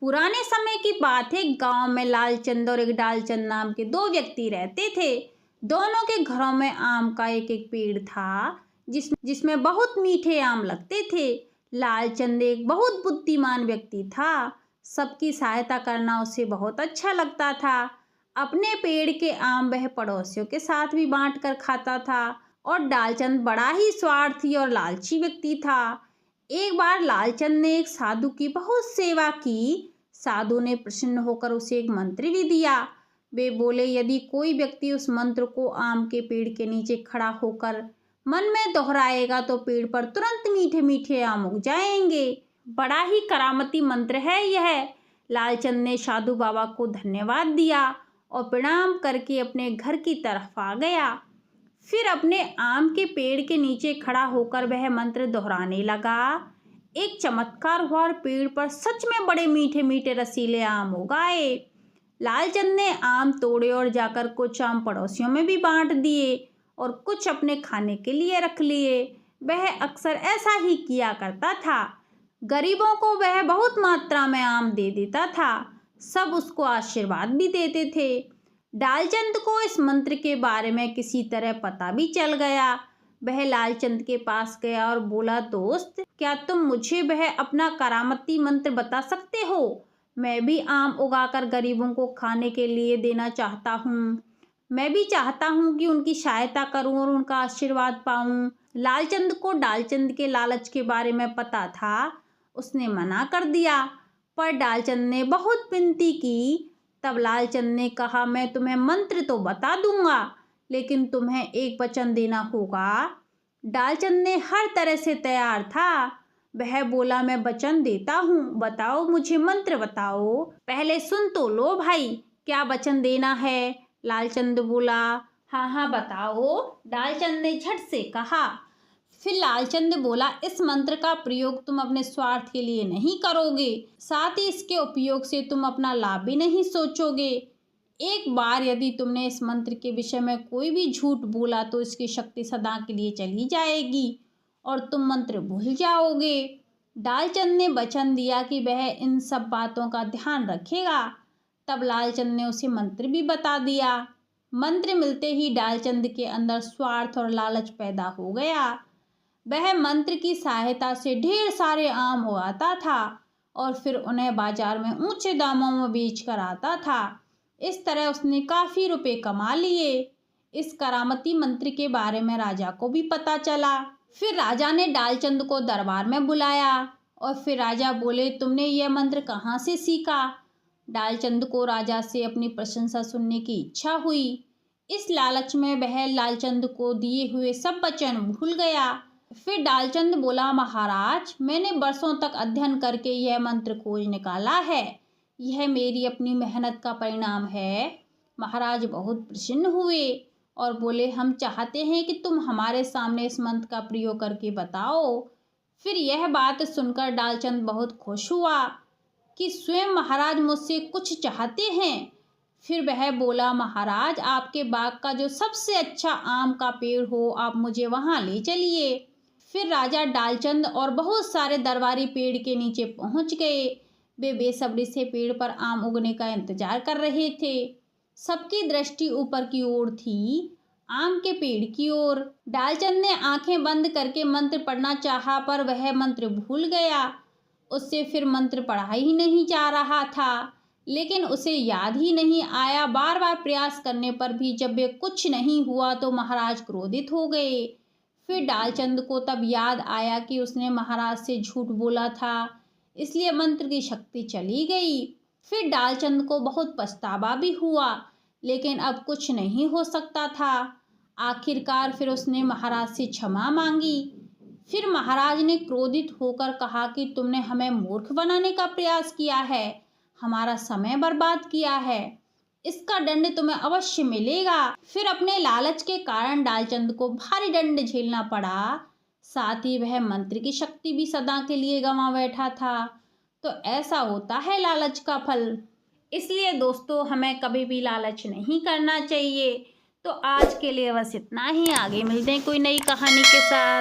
पुराने समय की बात है। गांव में लालचंद और एक डालचंद नाम के दो व्यक्ति रहते थे। दोनों के घरों में आम का एक एक पेड़ था जिसमें बहुत मीठे आम लगते थे। लालचंद एक बहुत बुद्धिमान व्यक्ति था। सबकी सहायता करना उसे बहुत अच्छा लगता था। अपने पेड़ के आम वह पड़ोसियों के साथ भी बांट कर खाता था। और डालचंद बड़ा ही स्वार्थी और लालची व्यक्ति था। एक बार लालचंद ने एक साधु की बहुत सेवा की। साधु ने प्रसन्न होकर उसे एक मंत्र भी दिया। वे बोले, यदि कोई व्यक्ति उस मंत्र को आम के पेड़ के नीचे खड़ा होकर मन में दोहराएगा तो पेड़ पर तुरंत मीठे मीठे आम उग जाएंगे। बड़ा ही करामती मंत्र है यह। लालचंद ने साधु बाबा को धन्यवाद दिया और प्रणाम करके अपने घर की तरफ आ गया। फिर अपने आम के पेड़ के नीचे खड़ा होकर वह मंत्र दोहराने लगा। एक चमत्कार हुआ और पेड़ पर सच में बड़े मीठे मीठे रसीले आम उगाए। लालचंद ने आम तोड़े और जाकर कुछ आम पड़ोसियों में भी बांट दिए और कुछ अपने खाने के लिए रख लिए। वह अक्सर ऐसा ही किया करता था। गरीबों को वह बहुत मात्रा में आम दे देता था। सब उसको आशीर्वाद भी देते थे। डालचंद को इस मंत्र के बारे में किसी तरह पता भी चल गया। वह लालचंद के पास गया और बोला, दोस्त, क्या तुम मुझे वह अपना करामती मंत्र बता सकते हो? मैं भी आम उगाकर गरीबों को खाने के लिए देना चाहता हूँ। मैं भी चाहता हूँ कि उनकी सहायता करूँ और उनका आशीर्वाद पाऊँ। लालचंद को डालचंद के लालच के बारे में पता था। उसने मना कर दिया, पर डालचंद ने बहुत विनती की। तब लालचंद ने कहा, मैं तुम्हें मंत्र तो बता दूंगा, लेकिन तुम्हें एक वचन देना होगा। डालचंद ने हर तरह से तैयार था। वह बोला, मैं वचन देता हूँ, बताओ, मुझे मंत्र बताओ। पहले सुन तो लो भाई, क्या वचन देना है? लालचंद बोला, हाँ हाँ बताओ। डालचंद ने झट से कहा। फिर लालचंद बोला, इस मंत्र का प्रयोग तुम अपने स्वार्थ के लिए नहीं करोगे, साथ ही इसके उपयोग से तुम अपना लाभ भी नहीं सोचोगे। एक बार यदि तुमने इस मंत्र के विषय में कोई भी झूठ बोला तो इसकी शक्ति सदा के लिए चली जाएगी और तुम मंत्र भूल जाओगे। डालचंद ने वचन दिया कि वह इन सब बातों का ध्यान रखेगा। तब लालचंद ने उसे मंत्र भी बता दिया। मंत्र मिलते ही डालचंद के अंदर स्वार्थ और लालच पैदा हो गया। वह मंत्र की सहायता से ढेर सारे आम उगाता था और फिर उन्हें बाजार में ऊंचे दामों में बेच कर आता था। इस तरह उसने काफ़ी रुपए कमा लिए। इस करामती मंत्र के बारे में राजा को भी पता चला। फिर राजा ने डालचंद को दरबार में बुलाया और फिर राजा बोले, तुमने यह मंत्र कहाँ से सीखा? डालचंद को राजा से अपनी प्रशंसा सुनने की इच्छा हुई। इस लालच में वह लालचंद को दिए हुए सब वचन भूल गया। फिर डालचंद बोला, महाराज, मैंने बरसों तक अध्ययन करके यह मंत्र खोज निकाला है। यह मेरी अपनी मेहनत का परिणाम है। महाराज बहुत प्रसन्न हुए और बोले, हम चाहते हैं कि तुम हमारे सामने इस मंत्र का प्रयोग करके बताओ। फिर यह बात सुनकर डालचंद बहुत खुश हुआ कि स्वयं महाराज मुझसे कुछ चाहते हैं। फिर वह बोला, महाराज, आपके बाग का जो सबसे अच्छा आम का पेड़ हो, आप मुझे वहाँ ले चलिए। फिर राजा डालचंद और बहुत सारे दरबारी पेड़ के नीचे पहुँच गए। वे बेसब्री से पेड़ पर आम उगने का इंतजार कर रहे थे। सबकी दृष्टि ऊपर की ओर थी, आम के पेड़ की ओर। डालचंद ने आंखें बंद करके मंत्र पढ़ना चाहा, पर वह मंत्र भूल गया। उससे फिर मंत्र पढ़ा ही नहीं जा रहा था, लेकिन उसे याद ही नहीं आया। बार बार प्रयास करने पर भी जब वे कुछ नहीं हुआ तो महाराज क्रोधित हो गए। फिर डालचंद को तब याद आया कि उसने महाराज से झूठ बोला था, इसलिए मंत्र की शक्ति चली गई। फिर डालचंद को बहुत पछतावा भी हुआ, लेकिन अब कुछ नहीं हो सकता था। आखिरकार फिर उसने महाराज से क्षमा मांगी। फिर महाराज ने क्रोधित होकर कहा कि तुमने हमें मूर्ख बनाने का प्रयास किया है, हमारा समय बर्बाद किया है, इसका दंड तुम्हें अवश्य मिलेगा। फिर अपने लालच के कारण डालचंद को भारी दंड झेलना पड़ा। साथ ही वह मंत्र की शक्ति भी सदा के लिए गंवा बैठा था। तो ऐसा होता है लालच का फल। इसलिए दोस्तों, हमें कभी भी लालच नहीं करना चाहिए। तो आज के लिए बस इतना ही। आगे मिलते हैं कोई नई कहानी के साथ।